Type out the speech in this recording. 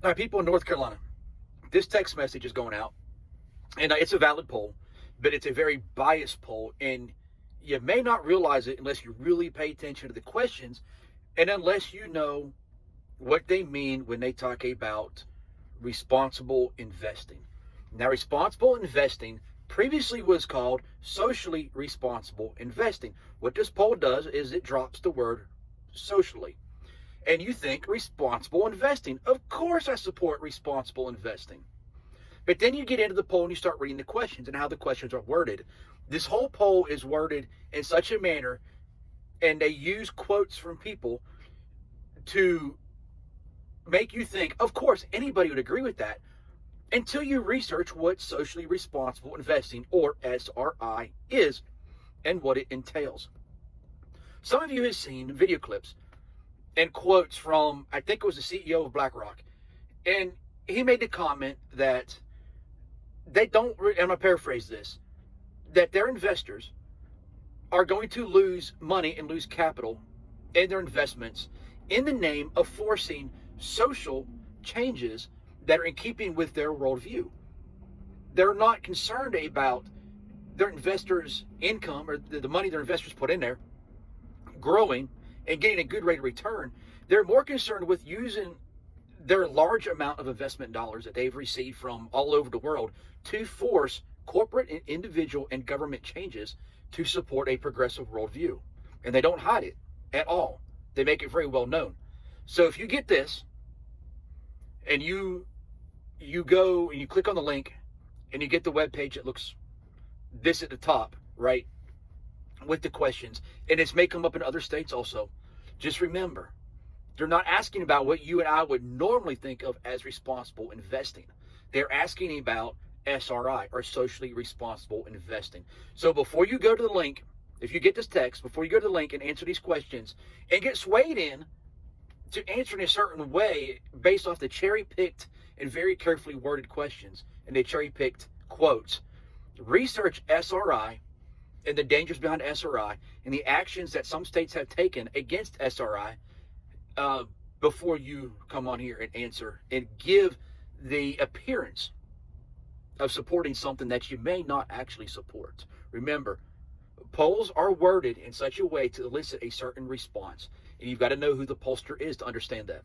All right, people in North Carolina, this text message is going out, and it's a valid poll, but it's a very biased poll, and you may not realize it unless you really pay attention to the questions, and unless you know what they mean when they talk about responsible investing. Now, responsible investing previously was called socially responsible investing. What this poll does is it drops the word socially. And you think responsible investing. Of course, I support responsible investing. But then you get into the poll and you start reading the questions and how the questions are worded. This whole poll is worded in such a manner, and they use quotes from people to make you think, of course, anybody would agree with that, until you research what socially responsible investing, or SRI, is and what it entails. Some of you have seen video clips and quotes from, I think it was the CEO of BlackRock, and he made the comment that they don't, I'm going to paraphrase this, that their investors are going to lose money and lose capital in their investments in the name of forcing social changes that are in keeping with their worldview. They're not concerned about their investors' income or the money their investors put in there growing and getting a good rate of return. They're more concerned with using their large amount of investment dollars that they've received from all over the world to force corporate and individual and government changes to support a progressive worldview. And they don't hide it at all. They make it very well known. So if you get this and you go and you click on the link and you get the web page that looks this at the top, right, with the questions, and it's may come up in other states also, just remember, they're not asking about what you and I would normally think of as responsible investing. They're asking about SRI, or socially responsible investing. So before you go to the link, if you get this text, before you go to the link and answer these questions and get swayed in to answer in a certain way based off the cherry-picked and very carefully worded questions and the cherry-picked quotes, research SRI and the dangers behind SRI and the actions that some states have taken against SRI before you come on here and answer and give the appearance of supporting something that you may not actually support. Remember, polls are worded in such a way to elicit a certain response, and you've got to know who the pollster is to understand that.